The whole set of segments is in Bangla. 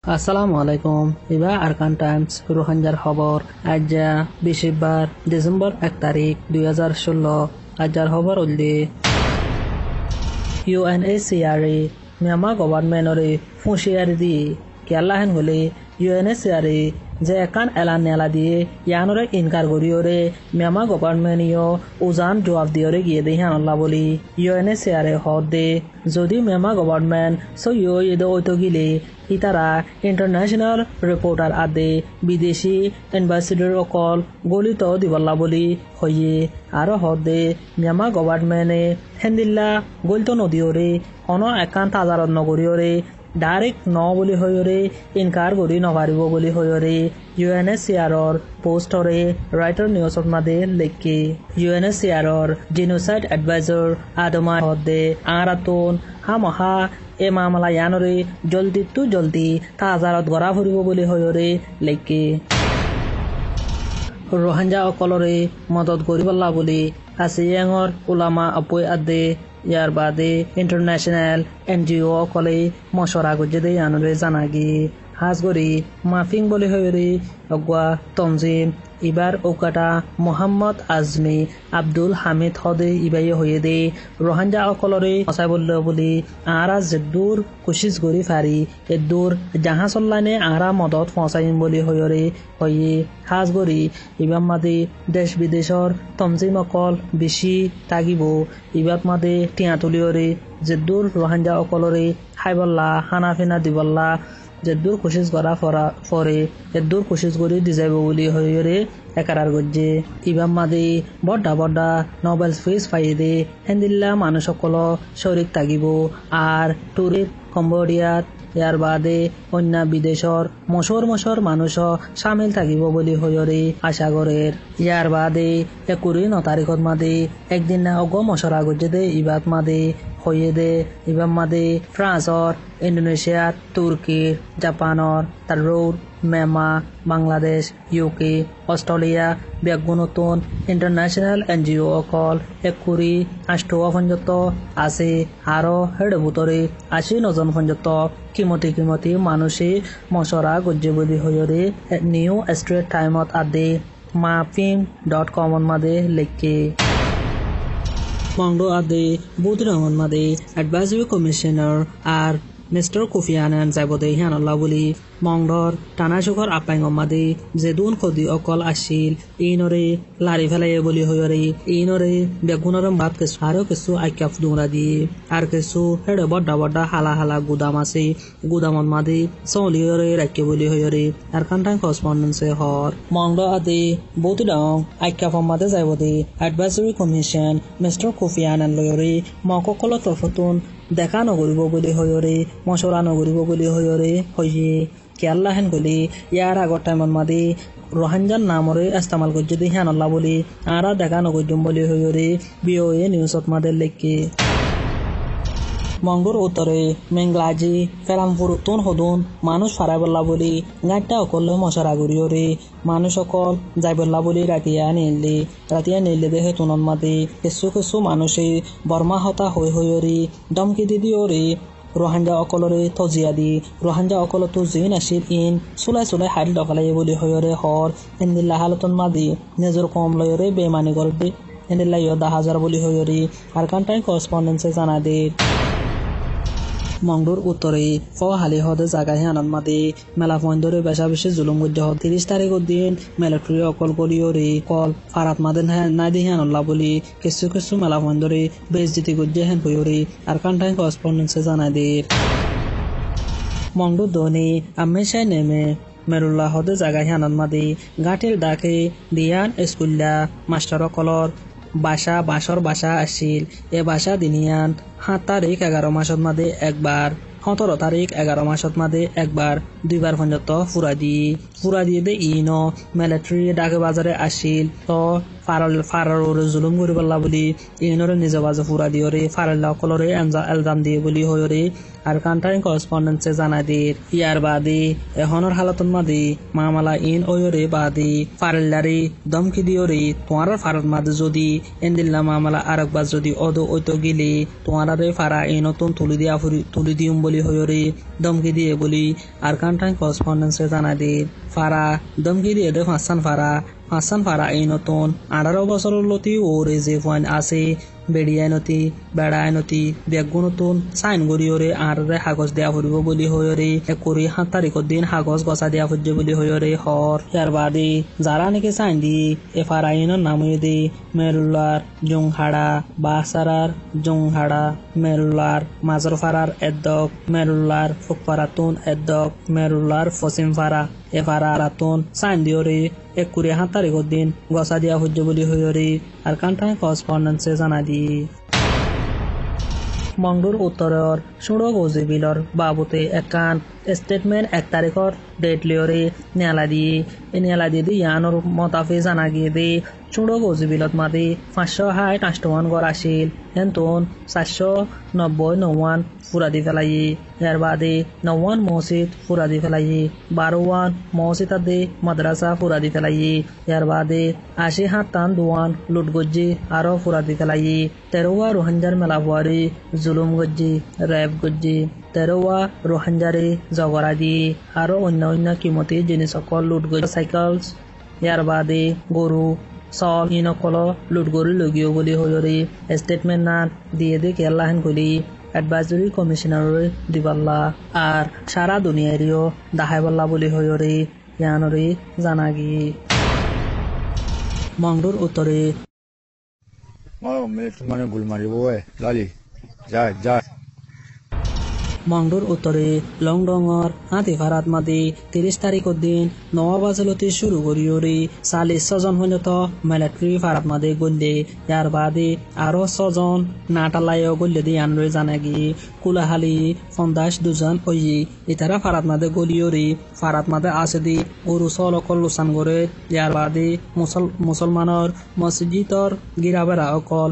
আসসালামু আলাইকুম। ইবা আরকান টাইমস রোহিঙ্গার খবর। আজ 20 ডিসেম্বর 1 তারিখ 2016। আজর খবর উল্লি UNHCR মিয়ানমার গভর্নমেন্টরে ফুঁসিয়ারি দিয়ে কেলাহেন হলে UNHCR যে একান এলান নেলা দিয়ে ইয়ানরে ইনকার করিওরে মিয়ানমার গভর্নমেন্টও উজান জবাব দিওরে গিয়ে দিয়ে আল্লাহ বলি UNHCR হদ দে যদি মিয়ানমার গভর্নমেন্ট সইও এদে ওইতো গিলে ইতারা ইন্টারন্যাশনাল রিপোর্টার আদে বিদেশি এম্বাসিডর অকল গলিত দিবল্লা বলি হইয়ে আরো হদে মিয়ানমার গভর্নমেন্টে হেন্দিল্লা গলিত নদীওরে অন একান তাজারত নগরীওরে ডাইরেক্ট ন বলি হইরে ইনকার করি নপারিব বলি হইরে UNHCRৰ পোষ্টৰে ৰাইটাৰ নিউজত মাদে লেখি UNHCRৰ জেনোসাইড এডভাইজৰ আদমা হদে আৰাতুন হামহা এ মামলা ইয়ানৰে জলদি তাজাৰত গৰা ফুৰিব বুলি হইৰে লেখি রোহিঙ্গা অকলরে মদত করিবল্লা বলি আসিয়াঙর উলামা আপই আদে ইয়ার বাদে ইন্টারন্যাশনাল NGO অকলে মশরা গজ্জে আনরে জানাগি হাজগরি মাফিং বলি হইরে অগুয়া তনজিম ইবার ওকাটা মোহাম্মদ আজমি আব্দুল হামিদ হদে ইবাই হয়ে দে রোহিঙ্গা অকলরে মশাই বলল বলি আরা জেদ্দুর কোশিশ করি ফারি এদ্দুর জাহাজ অনলাইনে আরা মদত পৌঁছাইম বলি হইরে হয়ে হাজগরি ইবাম মাদে দেশ বিদেশর তনজিম অকল বেশি তাগিব ইবাত মাদে টিয়া তুলিয়রে জেদ্দুর রোহিঙ্গা অকলরে খাইবল্লা হানা ফিনা দিবল্লা জেদ্দুর কোশিশ করা ফরে এদ্দুর কোশিশ করি দিজাইব বলি হইরে একারার গজ্জে ইবাম মাদে বড্ডা নোবেল প্রাইজ পাইয়ে হেন্দিল্লা মানুষ সকল শরিক তাগিব আর টুরির কম্বোডিয়াত ইয়ার বাদে অন্য বিদেশর মশর মানুষ সামিল থাকিব বলি হইরে আশা করের ইয়ার বাদে 9 তারিখত মাদে একদিন না অগ মশরা গজ্জে দে ইবাত মাদে হইয়ে দে ইবাম মাদে ফ্রান্সর ইন্দোনেশিয়ার তুর্কির জাপানর তারুর মেমা বাংলাদেশ UK অস্ট্রেলিয়া বেগুনতুন ইন্টারন্যাশনাল NGO অকল 8 পর্যন্ত আছে আরো হেড ভুতরে 80 জন পর্যন্ত কিমতি মানুষে মশরা গজ্জে বলি হইরে নিউ স্ট্রেট টাইমত আদে mapping.com মাদে লেখে মংডো আদে বুধ রহমান মাদে অ্যাডভাইজরি কমিশনার আর মিস্টার কোফি আনান যাবদে হিয়ানল্লাহ বলি মংডর টানাশুকর আপাইং মাদে যেদুন খদি অকল আসিল ইনরে লারি ফেলাই বলি হইরে ইনরে বেগুনর মাত কেসু আরো কেসু আইকাফ দুংরা দিয়ে আর কেসু হেডে বড্ডা হালা গুদাম আছে গুদামত মাদে সলিয়রে রাখে বলি হইরে আর কান্টাং করসপন্ডেন্সে হর মংডো আদে বহুত ডং আইকাফ মাদে যাবদে advisory commission mister Kofi Annan লয়রে মককল তরফতুন দেখা নগরিব বলি হইরে মশরা নগরিব বলি হইরে হইয়ে কেয়াল্লা হেন বলি ইয়ার আগর টাইমত মাদি রোহিঙ্গার নামরে ইস্তেমাল করছে দি হিয়ানল্লাহ বলি আরা দেখা নগরিম বলি হইরে BOA নিউজত মাদের লেখি মঙ্গোর উত্তরে মেংলাজি ফেরামপুর তুন হদুন মানুষ ফারাইবল্লা বলি গাঁটটা অকলে মশরা গড়িয়রে মানুষ অকল যাইবল্লা বলি রাতিয়া নিলে দেহে তুনন মাতি কিছু মানুষে বর্মা হতা হইরে দমকি দিদিওরে রোহিঙ্গা অকলরে তজিয়া দি রোহিঙ্গা অকল তো জিন আসিল ইন চুলাই হাইল ডকালাই বলি হইরে হর ইন্দিল্লা হালতন মাদি নিজর কম লয়রে বেমানি করবে ইন্দিল্লা 10,000 বলি হইরে আর কান্টাই করসপন্ডেন্সে জানা দে মংডুর উত্তরে ফহালি হদে জায়গা হিয়ানত মাদে মেলা পয়েন্টরে বেশি জুলুম গজ্জ 30 তারিখ দিন মিলিটারি অকল করিওরে কল ফারাত মাদে নাই দি হিয়ানল্লাহ বলি কিছু মেলা পয়েন্টরে বেশ জিতি গজ্জে হেন হইরে আর কান্টাই করসপন্ডেন্সে জানাই দে মংডুর দনি আমেশাই নেমে মেরুল্লাহ হদে জায়গা হিয়ানত মাদে গাঁটির ডাকে দিয়ান স্কুল্লা মাস্টার অকলর বাসর বাসা আসিল এ বাসা দিনিয়ান 7 তারিখ 11 মাসত মাদে একবার 17 তারিখ 11 মাসত মাদে একবার 2বার পর্যন্ত ফুরা দিয়ে দে ইনো মিলিটারি ডাকে বাজারে আসিল তো ফারার ওরে জুলুম করি পাল্লা বলি ইনরে নিজ বাজে ফুরা দিওরে ফারাল্লা অকলরে এলজাম দিয়ে বলি হয়রে আর কান্টাইন করসপন্ডেন্সে জানা দিয়ে ইয়ার বাদে এখনের হালতন মাদি মামালা ইন ওয়রে বাদি ফারাল্লারে দমকি দিওরে তোমার ফারাত মাদে যদি এন্দিল্লা মামালা আরেকবার যদি অদো ওইতো গেলে তোমারে ফারা এই নতুন তুলি দিউম বলি হয়রে দমকি দিয়ে বলি আর কান্টাইন করসপন্ডেন্সে জানা দিয়ে ফারা দমকি দিয়ে দে হাসান ফারা এই নতুন 18 বছরের লতি ওরে যে পয়েন্ট আছে বেড়াই নতি বেগু নতুন সাইন গড়িওরে আর কাগজ দেয়া ফুরিব বলি হয়রে 7 তারিখের দিন কাগজ গছা দেয়া ফুরছে বলি হয়রে হর ইয়ার বাদে যারা নাকি সাইন দি এফার আইনের নাম দি মেরুলার জংহাড়া বাসারার জংহাড়া মেরুলার মাজর ফারার এদ্দক মেরুলার ফুকপারাতুন এদ্দক মেরুলার ফসিম ফারা এফারা রাতুন সাইন দিওরে 7 তারিখের দিন গছা দেয়া ফুরছে বলি হয়রে আর কান্টাইন করসপন্ডেন্সে জানা দি মংডুর উত্তরের সুড়ো গজিবিলর বাবুতে একান স্টেটমেন্ট 1 তারিখর ডেট লিওরে নেলা দিয়ে ইয়ানোর মতাফে জানা গিয়ে দে সুড়ো গজিবিলত মাদে 568 গড় আসিল হেন্তন 490 ফুরা দি ফেলাই এর বাদে 90 মসজিদ ফুরা দি ফেলাই 12 মসজিদ আদে মাদ্রাসা ফুরা দি ফেলাই এর বাদে 87 দুয়ান লুট গজ্জি আরো ফুরা দি ফেলাই 13 রোহিঙ্গার মেলা বুয়ারি জুলুম গজ্জি রেপ গজ্জি 13 রোহিঙ্গারে জগরা দি আরো অন্য কিমতি জিনিস সকল লুট গজ্জি সাইকেলস এর বাদে গরু সল ইনকল লুট গরি লগিও বলি হয়রে স্টেটমেন্ট না দিয়ে দে কেলা হেন কলি অ্যাডভাইজরি কমিশনার দিবাল্লা আর সারা দুনিয়ারিও দাহাইবাল্লা বলি হয়রে ইয়ানরে জানাগি মংডুর উত্তরে মানে গুল মারিব লালি যায় মংডুর উত্তরে লংডংর হাতি ফারাত মাদি 30 তারিখের দিন 9 বাজলতি শুরু করিওরে 40 জন হইনত মিলিটারি ফারাত মাদে গল্লে ইয়ার বাদে আরো 6 জন নাটালায়ও গল্লে দি আনরে জানাগি কুলাহালি 52 জন ওই ইতারা ফারাত মাদে গলিওরে ফারাত মাদে আছে দি উরুসল অকল লুসান করে ইয়ার বাদে মুসলমানর মসজিদর গিরাবেরা অকল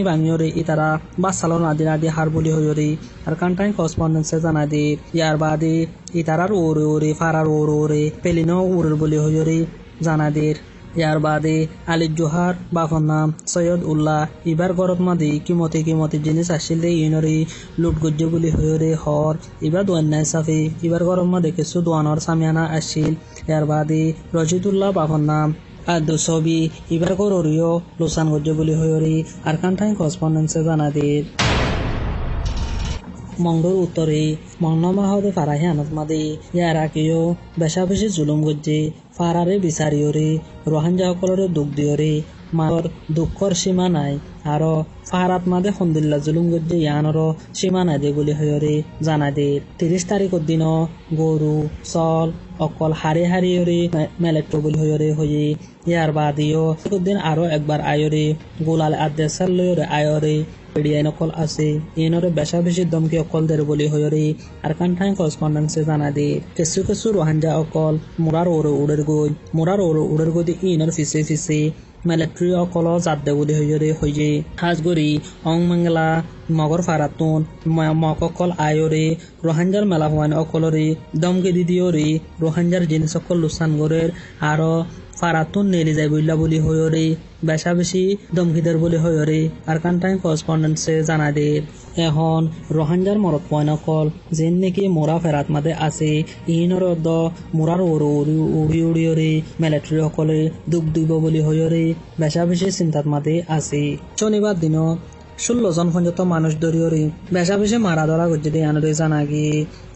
ভাঙিওরে ইতারা বাসালো নাদি হার বলি হইরে আর কান্টাইন করসপন্ডেন্সে জানা দি ইয়ার বাদে ইতারার ওরে ফারার ওরে পেলিনো উরের বলি হইরে জানা দের ইয়ার বাদে আলী জোহার বাফর নাম সৈয়দ উল্লাহ ইবার গরত মাদি কিমতি জিনিস আসিলে ইনরি লুট গজ্জে বলি হইরে হর ইবার দোয়ান্নাই সাফি ইবার গরম মাদে কিছু দোয়ানর সামিয়ানা আসিল ইয়ার বাদে রশিদুল্লাহ বাফর নাম আদু ছবি ইবার গরিও লোসান গজ্জে বলি হইরে আর কান্টাইন করসপন্ডেন্সে জানা দের মংডুর উত্তরে মংনমা হদে ফারাহি আনত মাদে ইয়ারা কেউ বেশি জুলুম গজ্জে ফারারে বিচারিওরে রোহিঙ্গা সকলরে দুঃখ দিওরে মার দুঃখর সীমা নাই আরো ফারাত মাদে হন্দিল্লা জুলুম গজ্জে ইয়ানর সীমা নাই দে বলি হয়রে জানা দে 30 তারিখের দিন গরু চল অকল হারিওরে মেলেক্টো বলি হয়রে হয়ে ইয়ার বাদিও দিন আরো একবার আয়রে গোলাল আদেশাল লয়রে আয়রে এডিয়ান অকল আছে ইনরে বেশি দমকি অকল দের বলি হয়রে আর কান্টাইন করসপন্ডেন্সে জানা দে কিছু রোহিঙ্গা অকল মুরার ওরে গই দি ইনর ফিসে মিলিটারি অকল জাত দে বলি হয়রে হয়ে হাজগরি অং মঙ্গলা মগর ফারাতুন মকল আয়রে রোহিঙ্গার মেলা হওয়ান অকলরে দমকে দিদিওরে রোহিঙ্গার জিনিস অকল লুসান গরের আরো ফারাতুন নেলি যায় বইলা বলি হয়রে বেশি দমকিদের বলি হয়রে আর কান্টাইন করসপন্ডেন্সে জানা দে এখন রোহিঙ্গার মরত পয়েন অকল যেন নাকি মোরা ফেরাত মাদে আছে ইনর মোরার উড়িওরে মিলিটারি সকলে দুঃখ দিব বলি হয়রে বেশি চিন্তাত মাদে আছে শনিবার দিন 16 জন পর্যন্ত মানুষ ধরিওরে বেশি মারা ধরা করছে দিয়ে আনরে জানাগি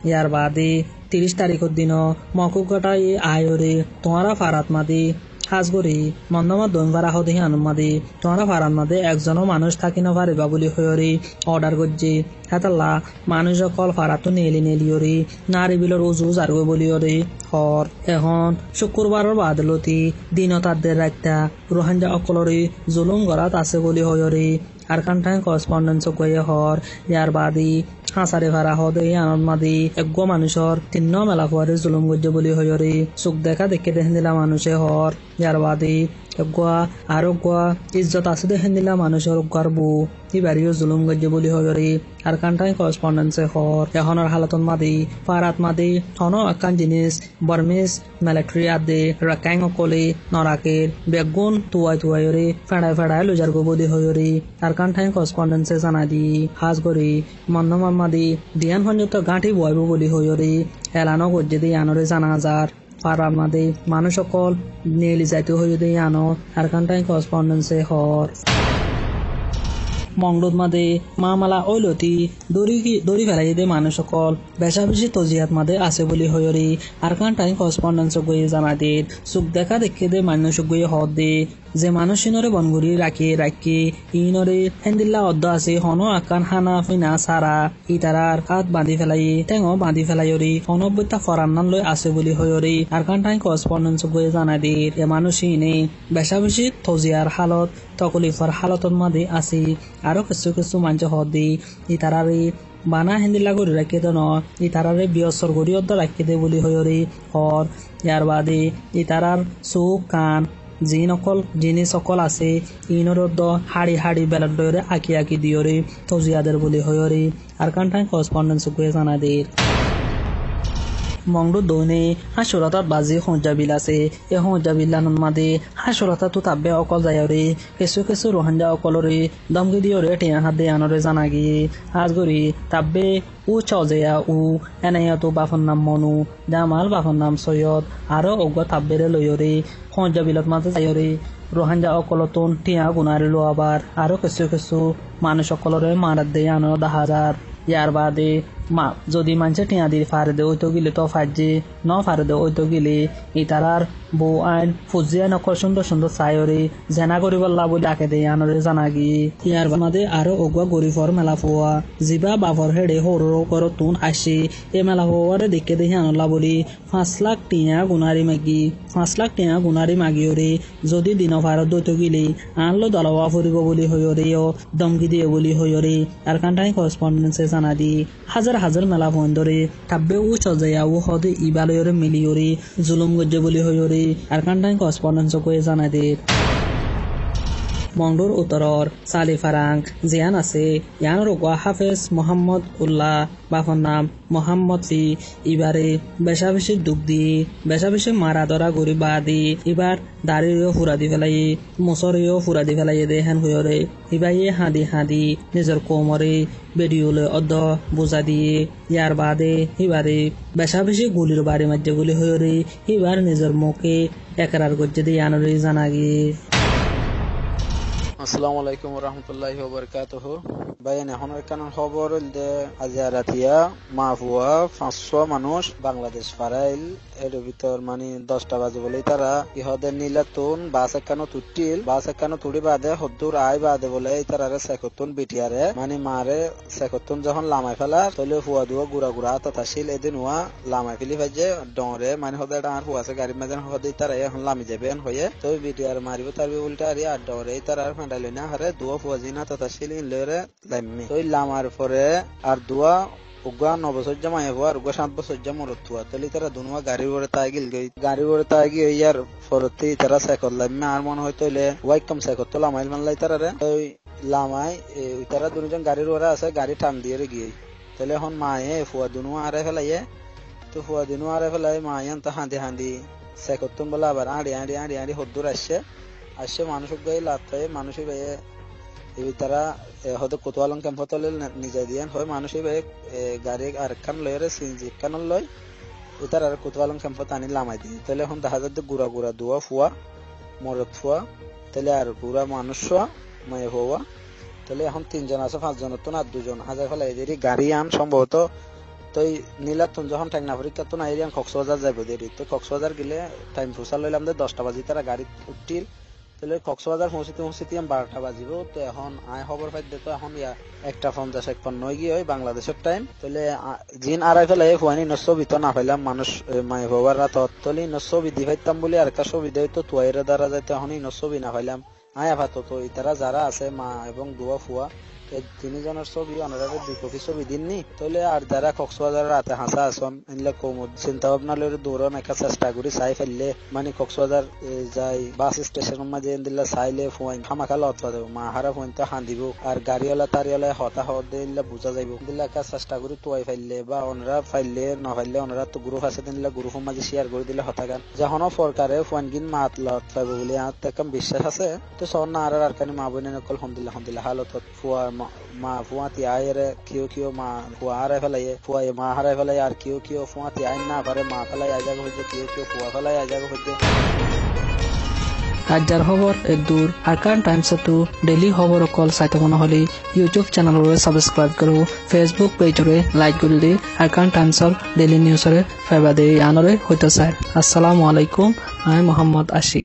ইয়ার বাদে 30 তারিখের দিন মকুব ঘটাই আয়রে তোমারা ফারাত মাদি হাজগরি মন্দমা দৈমভারা হদেহি আনুমাদি তোমারা ফারাত মাদে একজনও মানুষ থাকি না পারিবা বলি হয়রে অর্ডার করছে হেতাল্লা মানুষ অকল ফারাতো নেলিওরে নারী বিলর উজু জারগো বলিওরে হর এখন শুক্রবারের বাদলতি দিনতাদের রাখতা রোহিঙ্গা অকলরে জুলুম গড়াত আছে বলি হয়রে আর কান্টাইন করসপন্ডেন্স কয়ে হর ইয়ার বাদি হাসারে ফারা হদে আনন্দ মাদি এগো মানুষের তিন্ন মেলা ফুয়ারে জুলুম গজ্জে বলি হয়রে চোখ দেখা দেখে দেখেন দিলা মানুষে হর ইয়ার বাদে এগুয়া আরো গুয়া ইজ্জত আছে দেখেন দিলা মানুষের গর্বু ইবারিও জুলুম গজ্জে বলি হয়রে আর কান্টাই করসপন্ডেন্সে হর এখনের হালাতন মাদি ফারাত মাদি হনো আকান জিনিস বর্মিস মিলিটারি আদে রাকাং কলে নরাকের বেগুন তুয়াইরে ফেড়ায় লুজার গো বলি হয়রে আর কান্টাই করসপন্ডেন্সে জানা দি হাজ গরি মন্দমার মাদি দিয়ান হঞ্জত গাঁঠি বয়ব বলি হয়রে এলানো গজ্জে দি আনরে জানা যার পাড়ার মাদে মানুষ সকল নেলি যাইতে হয়ে দিয়ে আনো আর কান্টাই করসপন্ডেন্সে হর মংডুদ মাদে মামালা ওইলতি দড়ি ফেলাই দে মানুষ সকল বেশা বেশি তজিয়াত মাদে আছে বলি হয়রি আর কান্টাই করসপন্ডেন্স গিয়ে জানা দে চোখ দেখা দেখে দে মানুষ গিয়ে হদ দে যে মানুষ ইনরে বনগুড়ি রাখি ইনরে হেন্দিল্লা অদ্দ আছে হনো আকান হানা ফিনা সারা ইতারার হাত বাঁধি ফেলাই টেঙো বাঁধি ফেলাইরি অনব্বইটা ফরান্নান লই আছে বলি হয়রি আর কান্টাই করসপন্ডেন্স গিয়ে জানা দে এ মানুষ ইনে বেশা বেশি তজিয়ার হালত তকলিফার হালতন মাদে আছে আরো কিছু মানুষ হদ দি ইতারারে বানা হেন্দিল্লা করে রাখি দেন ইতারারে বিয়সর গড়ি অদ্দ রাখি দে বলি হয়রি হর ইয়ার বাদে ইতারার চোখ কান জিনিস সকল আছে ইনর হাড়ি বেলার দরে আঁকি দিয়রে তজিয়াদের বলি হয়রে আর কান্টাই করসপন্ডেন্স গিয়ে জানা দে মংডু দৌনে হাসুরতাত বাজি হঞ্জাবিল আছে এই হঞ্জাবিলান মাদে হাসুরতা তো তাব্বে অকল যায়রে কিছু রোহাঞ্জা অকলরে দমকি দিয়রে টিয়া হাত দিয়ে আনরে জানাগি আজ গরি তাব্বে উ চজেয়া উ এনাইয়া তো বাফর নাম মনু জামাল বাফর নাম সৈয়দ আরো অজ্ঞ তাব্বেরে লইয়রে হঞ্জাবিলত মাঝে যায়রে রোহাঞ্জা অকলতন টিয়া গুনারে লো আবার আরো কিছু মানুষ সকলরে মারাত দিয়ে আনো 10,000 ইয়ার বাদে যদি মানুষে টিয়া দিয়ে ফারে দে ওইতো গিলে তো ফাজে ন ফারে দে ওইতো গিলে ইতারার বউ আইন ফুজি আইন অকল সুন্দর চাইরে জেনা করিবল্লা বলে ডাকে দে আনরে জানাগি ইয়ার বাদে আরো অগুয়া গরিফর মেলা ফুয়া জিবা বাফর হেডে হরো করো তুন আসি এ মেলা ফুয়ারে দেখে দেখে আনলা বলি 5 লাখ টিয়া গুনারি মাগিওরে যদি দিন ফারে দইতো গিলে আনলো দলওয়া ফুরিব বলি হইরে দমকি দিয়ে বলি হইরে আর কান্টাই করসপন্ডেন্সে জানা দি হাজার মেলা ফোন ধরে তাব্বে ও চজাইয়া ও হদে ইবালয়রে মিলিয়রে জুলুম গজ্জে বলি হইরে আর কান্টাই করসপন্ডেন্স কয়ে জানা দে মংডুর উত্তরর সালি ফারাং জিয়ান আছে ইয়ানোর গোয়া হাফেজ মোহাম্মদ উল্লাহ বাফর নাম মোহাম্মদ ফি ইবারে বেশা বেশি দুঃখ দি বেশা বেশি মারা ধরা গরি বাদি এবার দাড়িও ফুরা দি ফেলাই মশরিও ফুরা দি ফেলাই দে হেন হইরে ইবাইয়ে হাদি নিজের কোমরে বেডিওলে অর্ধ বোঝা দিয়ে ইয়ার বাদে ইবারে বেশা বেশি গুলির বাড়ি মাঝে গুলি হইরে এবার নিজের মুখে একরার গজ্জে দিয়ে আনরে জানাগি আসসালামু আলাইকুম ওয়া রাহমাতুল্লাহি ওয়া বারাকাতুহু বাইন এখন এখানে খবর দে আজারাতিয়া মাফুয়া 500 মানুষ বাংলাদেশ ফারাইল এর ভিতর মানে 10টা বাজে বলে তারা ইহদের নীলাতুন বাস এখানে তুড়ি বাদে হদ্দুর আই বাদে বলে তারারে সেকতুন বিটিয়ারে মানে মারে সেকতুন যখন লামাই ফেলা তলে ফুয়া দুয়া গুড়া ততাশিল এদিন হুয়া লামাই ফেলি ভাজে ডরে মানে হদে ডার হুয়াছে গাড়ি মাঝে হদে তারা এখন লামি যাবেন হয়ে তো বিটিয়ার মারিব তারবি উল্টা আরি আর ডরে তারার ফান্ডাইল না হারে দুয়া ফুয়া জিনা ততাশিল ইনলেরে লামি তো লামার পরে আর দুয়া উগা 9 বছর জামাই হওয়ার উগা 7 বছর জামরত হওয়া তাহলে তারা দুনুয়া গাড়ি ওরে তাগিল ইয়ার ফরতি তারা সাইকেল লামে আর মনে হয় তইলে ওয়াইকম সাইকেল তো লামাইল মানলাই তারা রে ওই লামাই ওই তারা দুজন গাড়ির ওরে আছে গাড়ি টান দিয়ে গিয়ে তাহলে এখন মায়ে ফুয়া দুনুয়া আরে ফেলাইয়ে তো ফুয়া দুনুয়া আরে ফেলাই মায়ান তো হাঁদি সাইকেল তুন বলে আবার আড়ি হদ্দুর আসছে মানুষ গাই লাতায় মানুষই ভাইয়ে এই তারা হয়তো কোতোয়ালং ক্যাম্প হতলে নিজে দিয়েন হয় মানুষই ভাই গাড়ি আর কান লয়রে সিনজি কান লয় উতার আর কোতোয়ালং ক্যাম্প টানি লামাই দিয়ে তাহলে এখন দেখা যাচ্ছে গুড়া দুয়া ফুয়া মরদ ফুয়া তাহলে আর পুরা মানুষ মায়ে হওয়া তাহলে এখন 3 জন আছে 5 জনের তো না 2 জন হাজার ফেলা এদেরই গাড়ি আন সম্ভবত তো নীলাতুন যখন ঠাকনা পরীক্ষা তো না এরিয়ান কক্সবাজার যাইব দেরি তো কক্সবাজার গেলে টাইম ফুসাল লইলাম 10টা বাজি তারা গাড়ি উঠিল তাহলে কক্সবাজার পৌঁছতে 12টা বাজিব তো এখন আয় খবর পাইতে তো এখন 1:50 গিয়ে হয় বাংলাদেশের টাইম তাহলে জিন আড়াই ফেলাই হুয়ানি 900 তো না পাইলাম মানুষ মায়ে বাবার রাতত তলি 900 দি পাইতাম বলে আর একটা সুবিধা হইতো তুয়াইরে দ্বারা যাইতে এখন 900 না পাইলাম আয় আপাতত তো ইতারা যারা আছে মা এবং দুয়া ফুয়া তিনজনের ছবি ওনারা 2 কপি ছবি দিননি তাহলে আর যারা কক্সবাজার রাতে হাসা আসন এনলে কোমর চিন্তা ভাবনা লইরে দৌড়ান একটা চেষ্টা করি চাই ফেললে মানে কক্সবাজার যাই বাস স্টেশনের মাঝে এনদিল্লা চাইলে ফোন হামাকা লতপা দেব মা হারা ফোন তো হান দিব আর গাড়িওয়ালা তারিওয়ালা হতা হত দিলে বুঝা যাইব দিল্লা একটা চেষ্টা করি তোয়াই ফেললে বা ওনারা ফাইলে না ফাইলে ওনারা তো গ্রুপ আছে দিনলে গ্রুপের মাঝে শেয়ার করে দিলে হতা গান যখন সরকারে ফোন কিন মাত লত পাইব বলে আর তেকম বিশ্বাস আছে তো সর না আর কানি মা বোনের নকল হমদিল্লা হালত ফুয়া মা ফুয়াতি আয়েরে কিও মা ফুয়া হারাই ফেলাই ফুয়া মা হারাই ফেলাই আর কিও ফুয়াতি আইন না পারে মা ফেলাই আজাগ হইতে কিও ফুয়া ফেলাই আজাগ হইতে রাজ্যৰ খবৰ এক দূৰ আৰকান টাইমছতো ডেইলি খবৰ অকল চাই থাকো নহ'লে ইউটিউব চেনেলৰে ছাবস্ক্ৰাইব কৰোঁ ফেচবুক পেজৰে লাইক কৰি দি আৰকান টাইমছৰ ডেইলি নিউজৰে ফেবাদে আনৰে সৈতে চাই আসসালামু আলাইকুম আই মোহাম্মদ আশিক